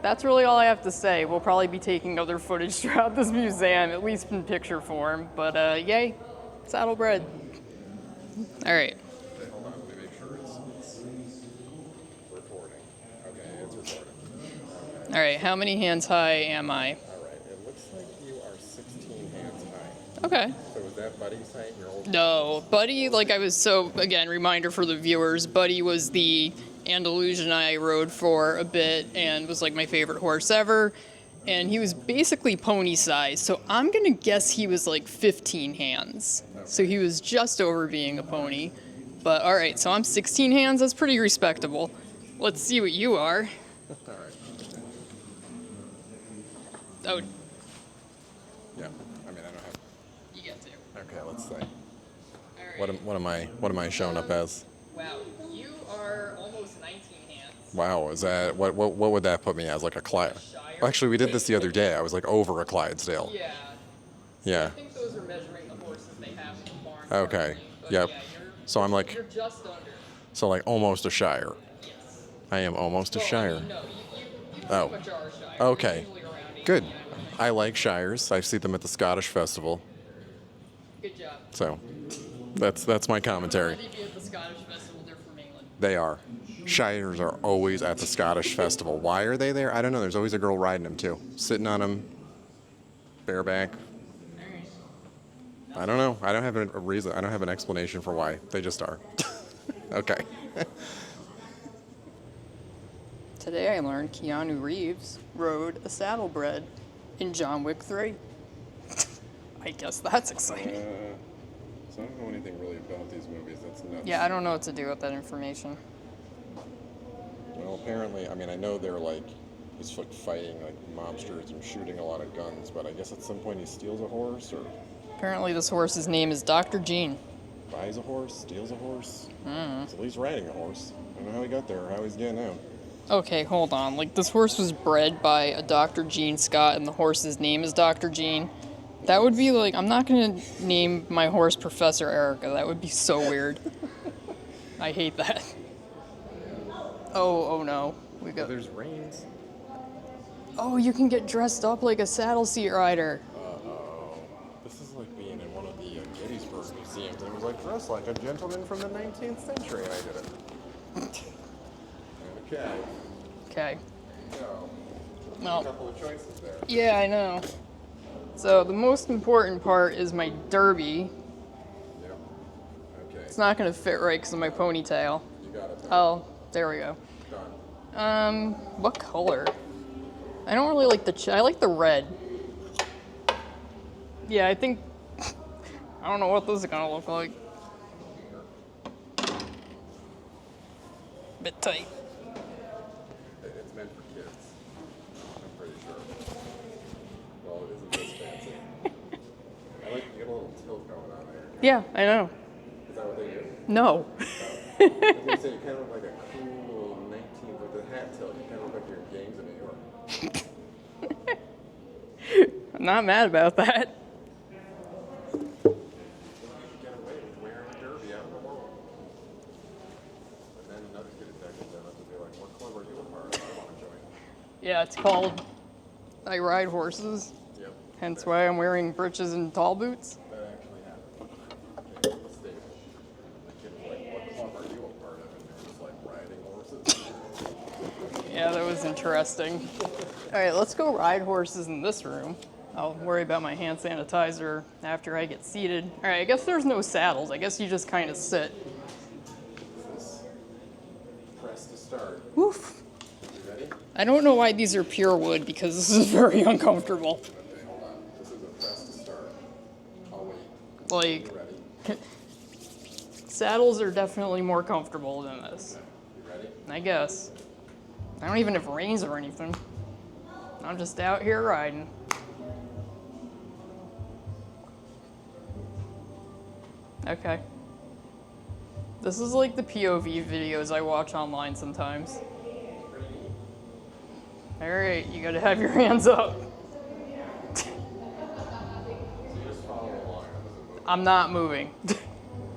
That's really all I have to say. We'll probably be taking other footage throughout this museum, at least in picture form. But yay, Saddlebred. All right. Okay, hold on, let me make sure it's recording. Okay, it's recording. All right, how many hands high am I? All right, it looks like you are 16 hands high. Okay. So is that Buddy's height, your old? No, Buddy, like I was, so again, reminder for the viewers, Buddy was the Andalusian I rode for a bit and was like my favorite horse ever. And he was basically pony size, so I'm gonna guess he was like 15 hands. Okay. So he was just over being a pony. But all right, so I'm 16 hands, that's pretty respectable. Let's see what you are. All right. Oh, Yeah, I mean, I don't have. you get to. Okay, let's see. All right. What am I showing up as? Wow, you are almost 19 hands. Wow, is that what would that put me as? Like a Clyde? Actually, we did this the other day. I was like over a Clydesdale. Yeah. Yeah. I think those are measuring the horses they have in the barn. Okay. currently, but Yep. Yeah, So I'm like, you're just under. so like almost a Shire. Yes. I am almost a Well, Shire. I mean, no, you Oh. pretty much are a Shire. Okay. You're usually around 18, Good. I would think. I like Shires. I see them at the Scottish Festival. Good job. So that's my commentary. They'd be at the Scottish Festival, they're from England. They are. Shires are always at the Scottish Festival. Why are they there? I don't know. There's always a girl riding them too. Sitting on them, bareback. I don't know. I don't have a reason. I don't have an explanation for why. They just are. Okay. Today I learned Keanu Reeves rode a saddlebred in John Wick 3. I guess that's exciting. So I don't know anything really about these movies. That's nuts. Yeah, I don't know what to do with that information. Well, apparently, I mean, I know they're like, he's like fighting like mobsters and shooting a lot of guns, but I guess at some point he steals a horse or Apparently this horse's name is Dr. Jean. buys a horse, steals a horse. He's at least riding a horse. I don't know how he got there or how he's getting out. Okay, hold on. Like, this horse was bred by a Dr. Jean Scott, and the horse's name is Dr. Jean. That would be like, I'm not gonna name my horse Professor Erica. That would be so weird. I hate that. Oh no. We But got. there's reins. Oh, you can get dressed up like a saddle seat rider. This is like being in one of the Gettysburg museums. It was like, dress like a gentleman from the 19th century, and I did it. Okay. Okay. So, Well, a couple of choices there. yeah, I know. So the most important part is my derby. Yep. Okay. It's not gonna fit right because of my ponytail. You got it. Oh, there we go. Done. What color? I don't really like the I like the red. Yeah, I think I don't know what this is gonna look like. Bit tight. It's meant for kids. I'm pretty sure. Well, it isn't this fancy. I like you get a little tilt going on there. Yeah, I know. Is that what they do? No. I was gonna say you kind of look like a cool 19th with the hat tilt. You kind of look like you're in gangs in New York. I'm not mad about that. You should get away with wearing a derby out in the world. And then another good detective then to be like, what club are you a part of? I want to join. Yeah, it's called I Ride Horses. Yep. Hence why I'm wearing breeches and tall boots. That actually happened. Okay, the stable. The kid was like, what club are you a part of? And they were just like riding horses. Yeah, that was interesting. All right, let's go ride horses in this room. I'll worry about my hand sanitizer after I get seated. All right, I guess there's no saddles. I guess you just kind of sit. This is press to start. Woof. You ready? I don't know why these are pure wood because this is very uncomfortable. Okay, hold on. This is a press to start. I'll wait. Like, You ready? saddles are definitely more comfortable than this. You ready? I guess. I don't even have reins or anything. I'm just out here riding. Okay. This is like the POV videos I watch online sometimes. Alright, you gotta have your hands up. I'm not moving.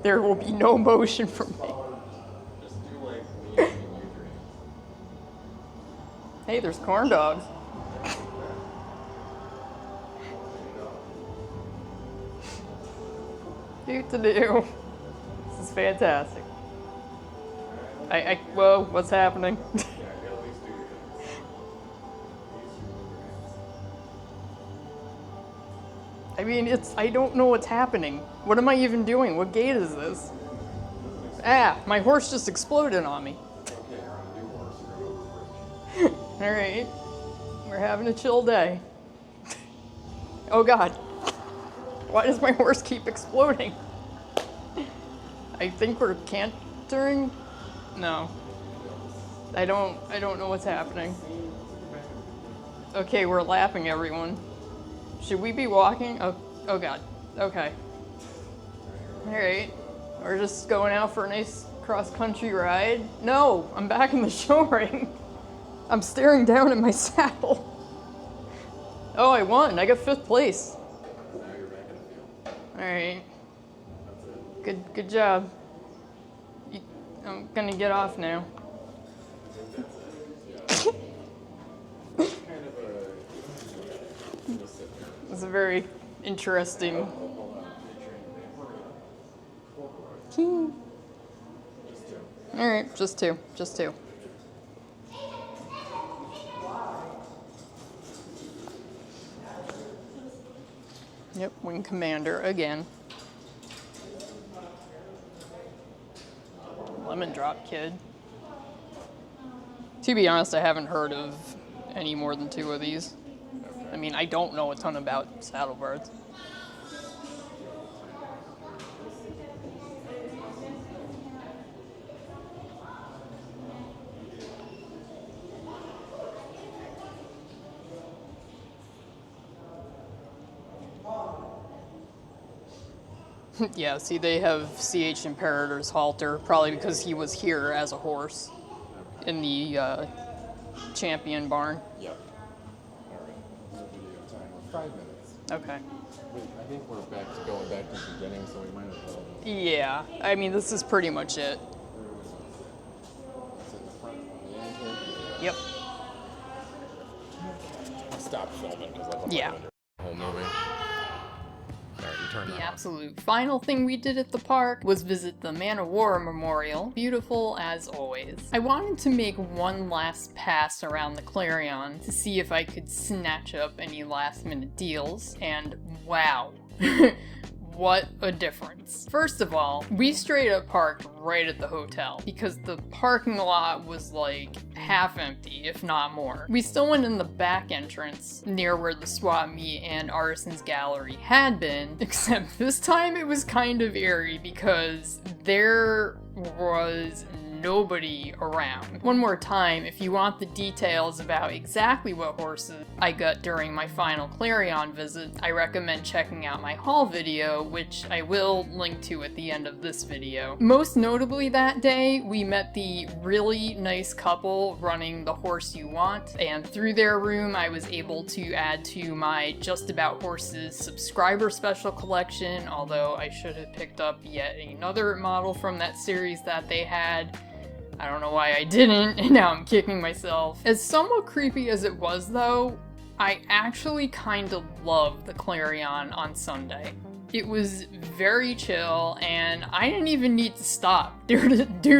There will be no motion from me. Just do like me and use your hands. Hey, there's corn dogs. Do. This is fantastic. Whoa, what's happening? Yeah, you gotta at least do your hands. I mean, I don't know what's happening. What am I even doing? What gate is this? Ah, my horse just exploded on me. Okay, you're on a new horse. You're going over the bridge. Alright, we're having a chill day. Oh god. Why does my horse keep exploding? I think we're cantering? No. I don't know what's happening. Okay, we're lapping everyone. Should we be walking? Oh god. Okay. Alright. We're just going out for a nice cross-country ride. No! I'm back in the show ring. I'm staring down at my saddle. Oh, I won. I got 5th place. Now you're back in the field. Alright. That's it. Good job. I'm gonna get off now. That's it. Yeah. Kind of a. Just sit there. It's a very interesting. Hold on. We're gonna just do. Alright, just two. Just two. Yep, Wing Commander again. Lemon Drop Kid. To be honest, I haven't heard of any more than 2 of these. I mean, I don't know a ton about saddlebirds. Yeah, see, they have CH Imperator's halter, probably because he was here as a horse in the champion barn. Yep. All right. No video time. 5 minutes. Okay. Wait, I think we're going back to the beginning, so we might as well. Yeah, I mean, this is pretty much it. Is it in the front of the end here? Yep. I'll stop filming because I'm Yeah. doing the whole movie. All right, you turn The that off. absolute final thing we did at the park was visit the Man of War Memorial. Beautiful as always. I wanted to make one last pass around the Clarion to see if I could snatch up any last minute deals, and wow. What a difference. First of all, we straight up parked right at the hotel because the parking lot was like half empty, if not more. We still went in the back entrance near where the swap meet and Artisans Gallery had been, except this time it was kind of eerie because there was nobody around. One more time, if you want the details about exactly what horses I got during my final Clarion visit, I recommend checking out my haul video, which I will link to at the end of this video. Most notably that day, we met the really nice couple running the Horse You Want, and through their room I was able to add to my Just About Horses subscriber special collection, although I should have picked up yet another model from that series that they had. I don't know why I didn't, and now I'm kicking myself. As somewhat creepy as it was though, I actually kind of loved the Clarion on Sunday. It was very chill, and I didn't even need to stop due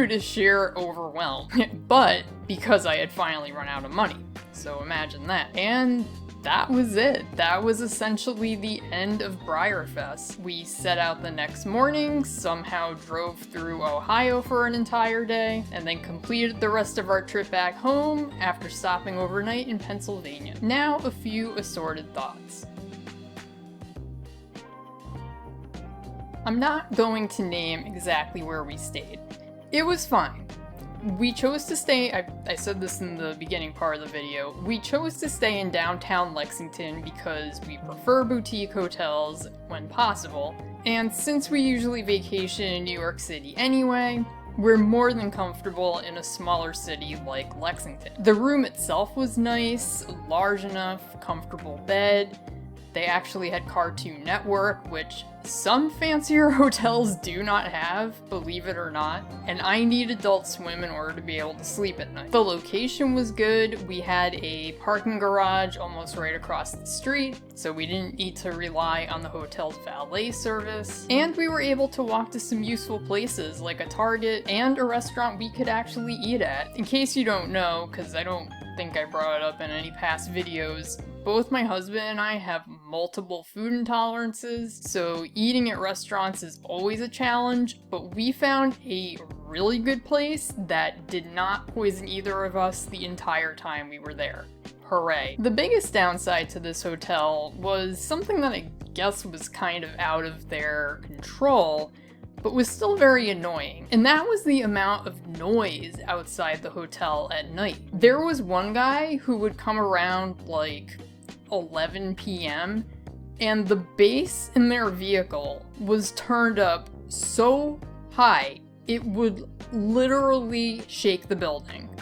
to sheer overwhelm. But because I had finally run out of money, so imagine that. And that was it. That was essentially the end of Breyerfest. We set out the next morning, somehow drove through Ohio for an entire day, and then completed the rest of our trip back home after stopping overnight in Pennsylvania. Now, a few assorted thoughts. I'm not going to name exactly where we stayed. It was fine. We chose to stay, I said this in the beginning part of the video, we chose to stay in downtown Lexington because we prefer boutique hotels when possible, and since we usually vacation in New York City anyway, we're more than comfortable in a smaller city like Lexington. The room itself was nice, large enough, comfortable bed. They actually had Cartoon Network, which some fancier hotels do not have, believe it or not, and I need Adult Swim in order to be able to sleep at night. The location was good. We had a parking garage almost right across the street, so we didn't need to rely on the hotel's valet service, and we were able to walk to some useful places like a Target and a restaurant we could actually eat at. In case you don't know, because I don't think I brought it up in any past videos, both my husband and I have multiple food intolerances, so eating at restaurants is always a challenge, but we found a really good place that did not poison either of us the entire time we were there. Hooray. The biggest downside to this hotel was something that I guess was kind of out of their control, but was still very annoying, and that was the amount of noise outside the hotel at night. There was one guy who would come around like 11 p.m. and the bass in their vehicle was turned up so high it would literally shake the building.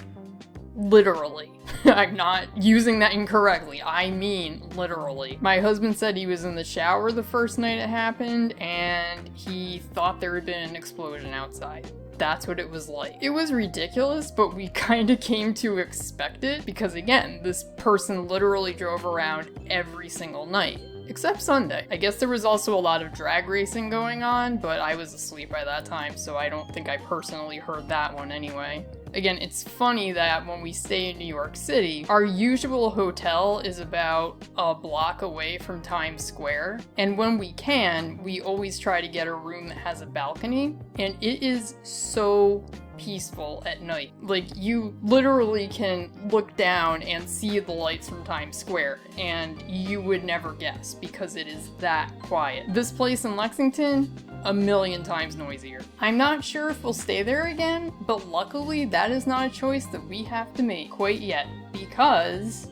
Literally. I'm not using that incorrectly. I mean literally. My husband said he was in the shower the first night it happened and he thought there had been an explosion outside. That's what it was like. It was ridiculous, but we kind of came to expect it because, again, this person literally drove around every single night. Except Sunday. I guess there was also a lot of drag racing going on, but I was asleep by that time, so I don't think I personally heard that one anyway. Again, it's funny that when we stay in New York City, our usual hotel is about a block away from Times Square, and when we can, we always try to get a room that has a balcony, and it is so peaceful at night. Like, you literally can look down and see the lights from Times Square, and you would never guess because it is that quiet. This place in Lexington, a million times noisier. I'm not sure if we'll stay there again, but luckily that is not a choice that we have to make quite yet, because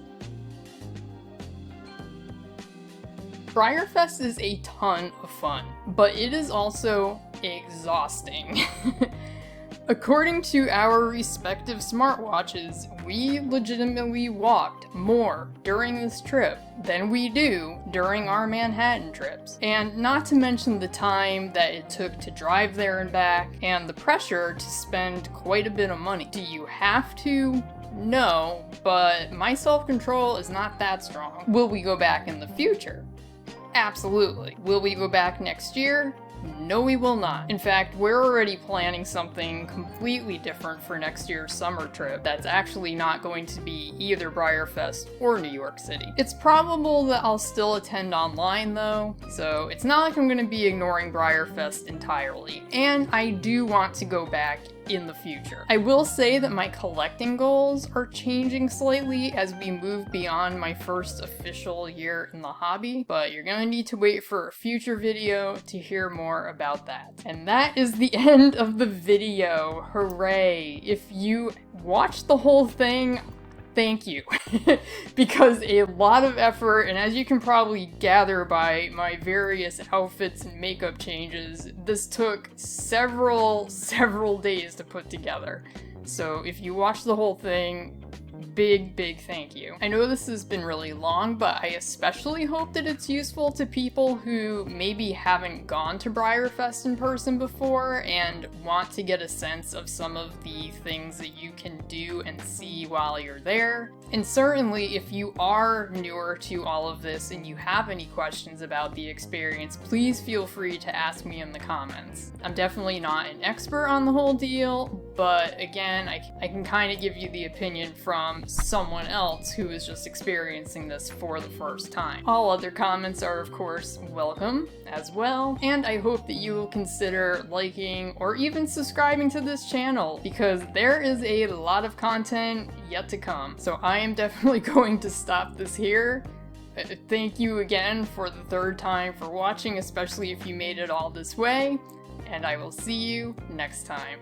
Breyerfest is a ton of fun, but it is also exhausting. According to our respective smartwatches, we legitimately walked more during this trip than we do during our Manhattan trips. And not to mention the time that it took to drive there and back, and the pressure to spend quite a bit of money. Do you have to? No, but my self-control is not that strong. Will we go back in the future? Absolutely. Will we go back next year? No, we will not. In fact, we're already planning something completely different for next year's summer trip that's actually not going to be either Breyerfest or New York City. It's probable that I'll still attend online though, so it's not like I'm going to be ignoring Breyerfest entirely. And I do want to go back in the future. I will say that my collecting goals are changing slightly as we move beyond my first official year in the hobby, but you're gonna need to wait for a future video to hear more about that. And that is the end of the video. Hooray! If you watched the whole thing, thank you. Because a lot of effort, and as you can probably gather by my various outfits and makeup changes, this took several days to put together. So if you watched the whole thing, big thank you. I know this has been really long, but I especially hope that it's useful to people who maybe haven't gone to Breyerfest in person before and want to get a sense of some of the things that you can do and see while you're there. And certainly if you are newer to all of this and you have any questions about the experience, please feel free to ask me in the comments. I'm definitely not an expert on the whole deal, but again, I can kind of give you the opinion from someone else who is just experiencing this for the first time. All other comments are of course welcome as well, and I hope that you will consider liking or even subscribing to this channel because there is a lot of content yet to come. So I am definitely going to stop this here. Thank you again for the third time for watching, especially if you made it all this way, and I will see you next time.